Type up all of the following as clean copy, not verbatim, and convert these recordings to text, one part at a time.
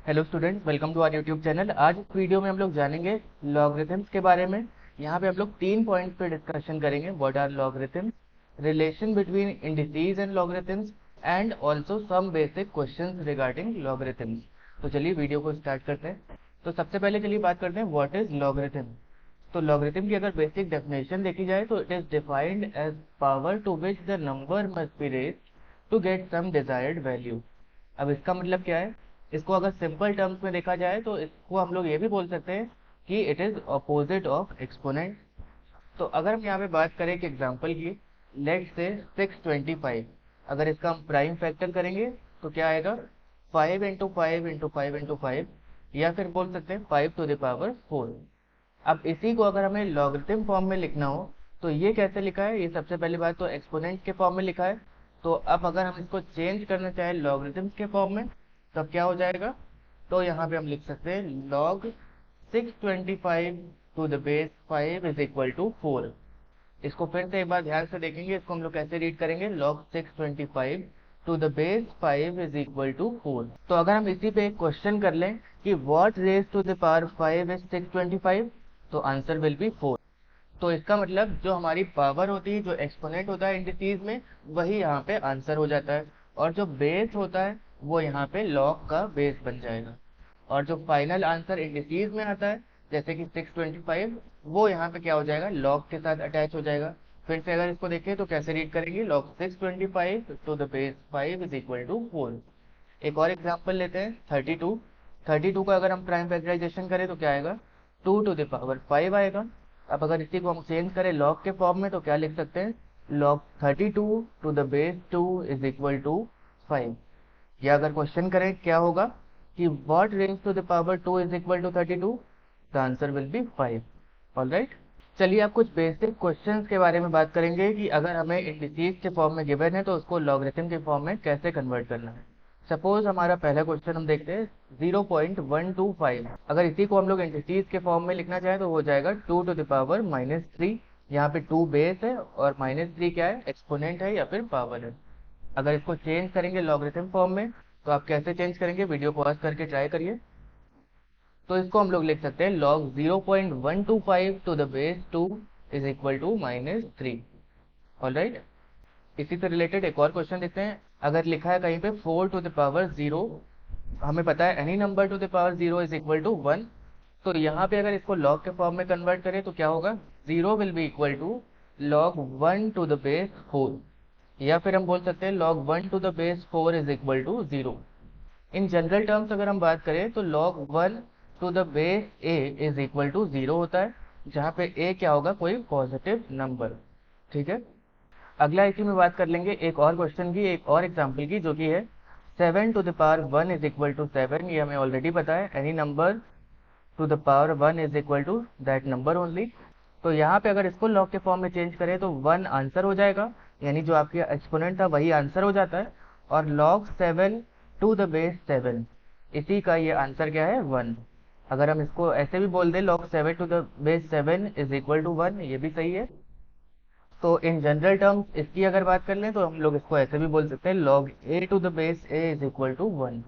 Hello student, welcome to our YouTube channel. आज इस video में हम लोग जानेंगे लॉगरिथम्स के बारे में। यहाँ पे हम लोग 3 पॉइंट्स पे डिस्कशन करेंगे। What are logarithms, relation between indices and logarithms, and also some basic questions regarding logarithms. तो चलिए वीडियो को स्टार्ट करते हैं। तो सबसे पहले चलिए बात करते हैं व्हाट इज लॉगरिथम। तो लॉगरिथम की अगर बेसिक डेफिनेशन देखी जाए तो it is defined as power to which the number must be raised to get some desired value. अब इसका मतलब क्या है? इसको अगर सिंपल टर्म्स में देखा जाए तो इसको हम लोग ये भी बोल सकते हैं कि it is opposite of exponent. तो अगर हम यहाँ पे बात करें एक एग्जांपल की, लेट से 625, अगर इसका हम प्राइम फैक्टर करेंगे तो क्या आएगा? 5 × 5 × 5 × 5, या फिर बोल सकते हैं 5⁴। अब इसी को अगर हमें लॉगरिथम फॉर्म में लिखना हो तो ये कैसे लिखा है? ये सबसे पहली बात तो एक्सपोनेंट के फॉर्म में लिखा है। तो अब अगर हम इसको चेंज करना चाहें लॉगरिथम्स के फॉर्म में, तब क्या हो जाएगा? तो यहाँ पे हम लिख सकते हैं log 625 to the base 5 is equal to 4। इसको फिर से एक बार ध्यान से देखेंगे, इसको हम लोग कैसे रीड करेंगे? log 625 to the base 5 is equal to 4। तो अगर हम इसी पे एक क्वेश्चन कर लें कि what raise to the power 5 is 625, तो आंसर विल बी 4। तो इसका मतलब जो हमारी पावर होती है, जो एक्सपोनेंट होता है इंडिसीज में, वही यहाँ पे आंसर हो जाता है। और जो बेस होता है वो यहाँ पे लॉग का बेस बन जाएगा। और जो फाइनल आंसर इंडिसीज में आता है, जैसे कि 625, वो यहाँ पे क्या हो जाएगा? लॉग के साथ अटैच हो जाएगा। फिर से अगर इसको देखें तो कैसे रीड करेंगे? log 625 to the base 5 is equal to 4। एक और एग्जांपल लेते हैं, 32। 32 का अगर हम प्राइम फैक्टराइजेशन करें तो क्या आएगा? 2⁵ आएगा। अब अगर इसी को हम चेंज करें लॉग के फॉर्म में तो क्या लिख सकते हैं? log 32 to the base 2 is equal to 5। या अगर क्वेश्चन करें क्या होगा कि what range to the power 2 is equal to 32, the answer will be 5। Alright, चलिए अब कुछ बेसिक क्वेश्चंस के बारे में बात करेंगे कि अगर हमें इंडिसीज के फॉर्म में गिवन है तो उसको लॉगरिथम के फॉर्म में कैसे कन्वर्ट करना है। सपोज हमारा पहला क्वेश्चन हम देखते हैं 0.125। अगर इसी को हम लोग इंडिसीज के फॉर्म में लिखना चाहें तो हो जाएगा 2⁻³ यहाँ पे 2 बेस है और -3 क्या है? एक्सपोनेंट है या फिर पावर है। अगर इसको चेंज करेंगे लॉगरिथम फॉर्म में तो आप कैसे चेंज करेंगे? वीडियो पॉज करके ट्राई करिए। तो इसको हम लोग लिख सकते हैं log 0.125 to the base 2 is equal to -3। Alright, इसी से रिलेटेड एक और क्वेश्चन देखते हैं। अगर लिखा है कहीं पे 4⁻0, हमें पता है any number to the power 0 is equal to 1। तो यहाँ पे अगर इसको log के फॉर्म में कन्वर्ट करें तो क्या होगा? 0 will be equal to log 1 to the base 4, या फिर हम बोल सकते हैं log 1 to the base 4 is equal to 0। In general terms अगर हम बात करें तो log 1 to the base a is equal to 0 होता है, जहाँ पे a क्या होगा? कोई पॉजिटिव नंबर। ठीक है, अगला इसी में बात कर लेंगे एक और क्वेश्चन की, एक और एग्जांपल की, जो कि है 7⁻1 इज इक्वल टू 7। ये हमें ऑलरेडी पता है, any number to the power 1 is equal to that number only. तो यहाँ पे अगर इसको लॉग के फॉर्म में चेंज करें तो 1 आंसर हो जाएगा, यानी जो आपके एक्सपोनेंट था वही आंसर हो जाता है। और log 7 टू द बेस 7, इसी का ये आंसर क्या है? 1। अगर हम इसको ऐसे भी बोल दें log 7 to the base 7 is equal to 1, ये भी सही है। तो इन जनरल टर्म्स इसकी अगर बात कर लें तो हम लोग इसको ऐसे भी बोल सकते हैं log a to the base a is equal to 1।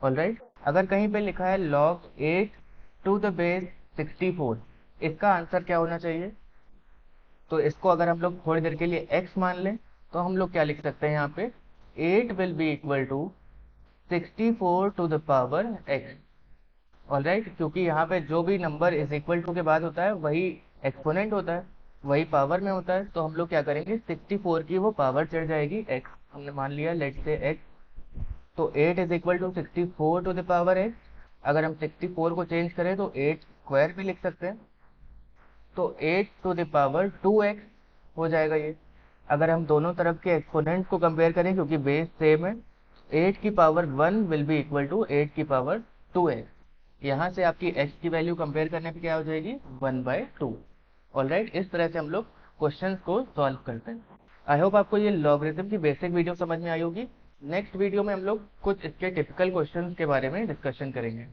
Alright, अगर कहीं पे लिखा है log 8 टू द बेस 64, इसका आंसर क्या होना चाहिए? तो इसको अगर हम लोग थोड़ी देर के लिए x मान लें तो हम लोग क्या लिख सकते हैं यहाँ पे? 8 will be equal to 64 to the power x। Alright, क्योंकि यहाँ पे जो भी नंबर इज इक्वल टू के बाद होता है वही एक्सपोनेंट होता है, वही पावर में होता है। तो हम लोग क्या करेंगे? 64 की वो पावर चढ़ जाएगी x, हमने मान लिया लेट से x। तो 8 is equal to 64 to the power x। अगर हम 64 को चेंज करें तो 8 स्क्वायर भी लिख सकते हैं, तो 8 टू द पावर 2x हो जाएगा ये। अगर हम दोनों तरफ के एक्सपोनेंट्स को कंपेयर करें, क्योंकि बेस सेम है, 8 की power 1 will be equal to 8 की पावर 2x। यहाँ से आपकी x की वैल्यू कंपेयर करने पे क्या हो जाएगी? 1/2। ऑलराइट, इस तरह से हम लोग क्वेश्चंस को सॉल्व करते हैं। आई होप आपको ये लॉगरिथम की बेसिक वीडियो समझ में आई होगी। नेक्स्ट वीडियो में हम लोग कुछ इसके टिपिकल क्वेश्चंस के बारे में डिस्कशन करेंगे।